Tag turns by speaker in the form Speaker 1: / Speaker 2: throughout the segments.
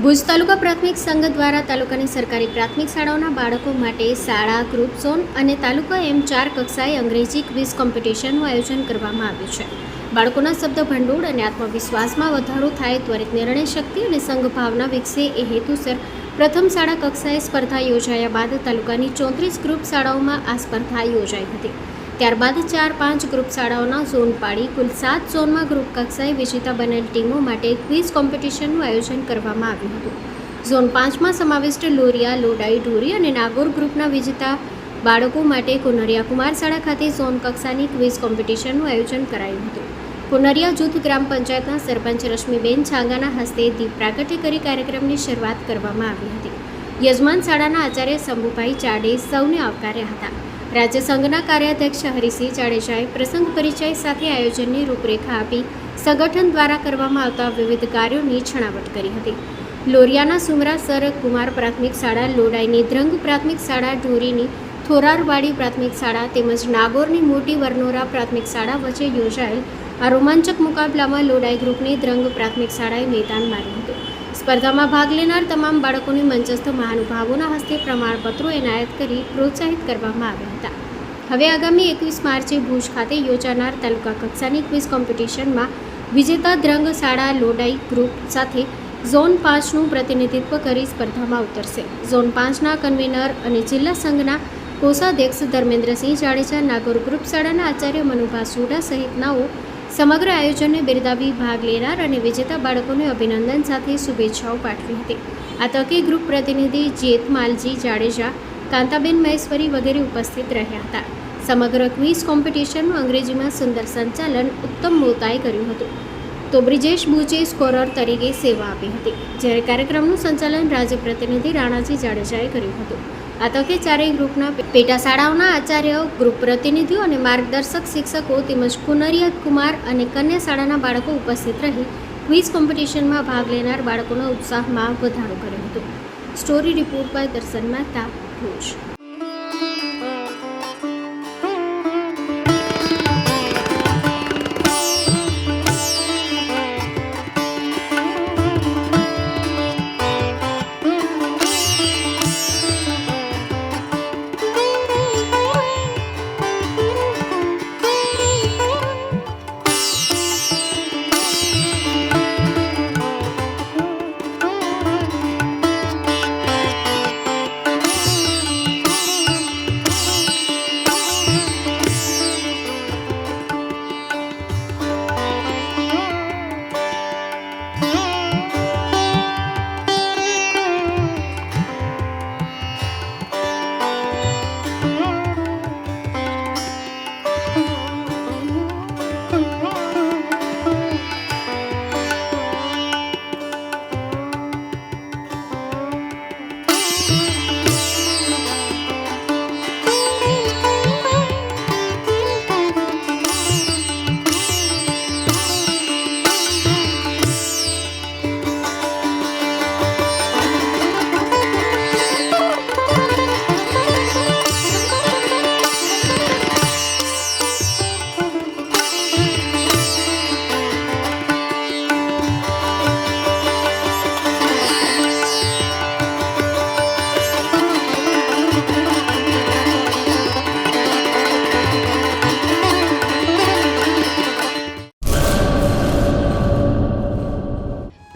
Speaker 1: ભુજ તાલુકા પ્રાથમિક સંઘ દ્વારા તાલુકાની સરકારી પ્રાથમિક શાળાઓના બાળકો માટે શાળા ગ્રુપ ઝોન અને તાલુકા એમ 4 કક્ષાએ અંગ્રેજી ક્વિઝ કોમ્પિટિશનનું આયોજન કરવામાં આવ્યું છે. બાળકોના શબ્દ ભંડોળ અને આત્મવિશ્વાસમાં વધારો થાય, ત્વરિત નિર્ણય શક્તિ અને સંઘ ભાવના વિકસે એ હેતુસર પ્રથમ શાળા કક્ષાએ સ્પર્ધા યોજાયા બાદ તાલુકાની 34 ગ્રુપ શાળાઓમાં આ સ્પર્ધા યોજાઈ હતી. ત્યારબાદ 4-5 ગ્રુપ શાળાઓના ઝોન પાડી કુલ 7 ઝોનમાં ગ્રુપ કક્ષાએ વિજેતા બનેલ ટીમો માટે ક્વિઝ કોમ્પિટિશનનું આયોજન કરવામાં આવ્યું હતું. ઝોન 5માં સમાવિષ્ટ લોરિયા, લોડાઈ, ઢોરી અને નાગોર ગ્રુપના વિજેતા બાળકો માટે કુનરિયા કુમાર શાળા ખાતે ઝોન કક્ષાની ક્વિઝ કોમ્પિટિશનનું આયોજન કરાયું હતું. કુનરિયા જૂથ ગ્રામ પંચાયતના સરપંચ રશ્મિબેન છાંગાના હસ્તે દીપ પ્રાગટ્ય કરી કાર્યક્રમની શરૂઆત કરવામાં આવી હતી. યજમાન શાળાના આચાર્ય શંભુભાઈ ચાડે સૌને આવકાર્યા હતા. રાજ્ય સંઘના કાર્યાધ્યક્ષ હરિસિંહ જાડેજાએ પ્રસંગ પરિચય સાથે આયોજનની રૂપરેખા આપી સંગઠન દ્વારા કરવામાં આવતા વિવિધ કાર્યોની છણાવટ કરી હતી. લોરિયાના સુમરા સર કુમાર પ્રાથમિક શાળા, લોડાઈની દ્રંગ પ્રાથમિક શાળા, ઢોરીની થોરારવાડી પ્રાથમિક શાળા તેમજ નાગોરની મોટી વરનોરા પ્રાથમિક શાળા વચ્ચે યોજાયેલ આ રોમાંચક મુકાબલામાં લોડાઈ ગ્રુપની દ્રંગ પ્રાથમિક શાળાએ મેદાન માર્યું હતું. સ્પર્ધામાં ભાગ લેનાર તમામ બાળકોને મંચસ્થ મહાનુભાવોના હસ્તે પ્રમાણપત્રો એનાયત કરી પ્રોત્સાહિત કરવામાં આવ્યા હતા. હવે આગામી 21 માર્ચે ભુજ ખાતે યોજાનાર તાલુકા કક્ષાની ક્વિઝ કોમ્પિટિશનમાં વિજેતા દ્રંગ શાળા લોડાઈ ગ્રુપ સાથે ઝોન 5નું પ્રતિનિધિત્વ કરી સ્પર્ધામાં ઉતરશે. ઝોન 5ના કન્વીનર અને જિલ્લા સંઘના કોષાધ્યક્ષ ધર્મેન્દ્રસિંહ જાડેજા, નાગોર ગ્રુપ શાળાના આચાર્ય મનુભા સોઢા સહિતનાઓ સમગ્ર આયોજનને બિરદાવી ભાગ લેનાર અને વિજેતા બાળકોને અભિનંદન સાથે શુભેચ્છાઓ પાઠવી હતી. આ તકે ગ્રુપ પ્રતિનિધિ જેતમાલજી જાડેજા, કાંતાબેન મહેશ્વરી વગેરે ઉપસ્થિત રહ્યા હતા. સમગ્ર ક્વિઝ કોમ્પિટિશનનું અંગ્રેજીમાં સુંદર સંચાલન ઉત્તમ મોતાએ કર્યું હતું. તો બ્રિજેશ બુચે સ્કોરર તરીકે સેવા આપી હતી, જ્યારે કાર્યક્રમનું સંચાલન રાજ્ય પ્રતિનિધિ રાણાજી જાડેજાએ કર્યું હતું. આ તકે ચારેય ગ્રુપના પેટા શાળાઓના આચાર્ય, ગ્રુપ પ્રતિનિધિઓ અને માર્ગદર્શક શિક્ષકો તેમજ કુનરિયા કુમાર અને કન્યા શાળાના બાળકો ઉપસ્થિત રહી ક્વિઝ કોમ્પિટિશનમાં ભાગ લેનાર બાળકોના ઉત્સાહમાં વધારો કર્યો હતો. સ્ટોરી રિપોર્ટ બાય દર્શન મહેતા, ભુજ.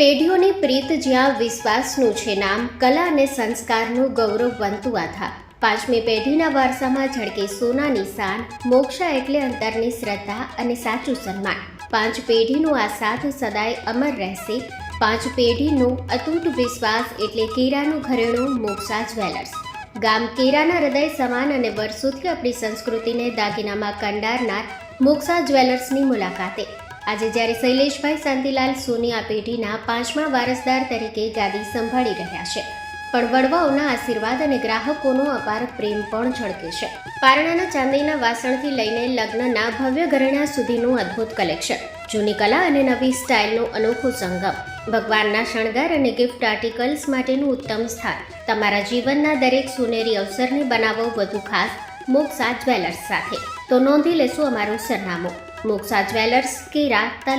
Speaker 1: પેઢીઓની પ્રીત જ્યાં વિશ્વાસનું છે નામ, કલા અને સંસ્કારનું ગૌરવવંતું આધાર. 5મી પેઢીના વારસામાં ઝળકે સોનાની શાન, મોક્ષા એટલે અંતરની શ્રદ્ધા અને સાચું સન્માન. 5 પેઢીનો આ સાથ સદાય અમર રહેશે. 5 પેઢીનો અતૂટ વિશ્વાસ એટલે કેરાનું ઘરેણું મોક્ષા જ્વેલર્સ. ગામ કેરાના હૃદય સમાન અને વર્ષોથી આપણી સંસ્કૃતિને દાગીનામાં કંડારનાર મોક્ષા જ્વેલર્સની મુલાકાતે આજે જ્યારે શૈલેષભાઈ શાંતિલાલ સોની આ પેઢીના 5મા વારસદાર તરીકે ગાદી સંભાળી રહ્યા છે, પણ વડવાઓના આશીર્વાદ અને ગ્રાહકોનો અપાર પ્રેમ પણ ઝળકે છે. પારણાના ચાંદીના વાસણથી લઈને લગ્નના ભવ્ય ઘરેણા સુધીનું અદ્ભુત કલેક્શન, જૂની કલા અને નવી સ્ટાઇલનો અનોખો સંગમ, ભગવાનના શણગાર અને ગિફ્ટ આર્ટિકલ્સ માટેનું ઉત્તમ સ્થાન. તમારા જીવનના દરેક સુનેરી અવસરને બનાવો વધુ ખાસ મોક્ષા જ્વેલર્સ સાથે. તો નોંધી લેશો અમારું સરનામું: મોક્ષા જ્વેલર્સ, કેરા.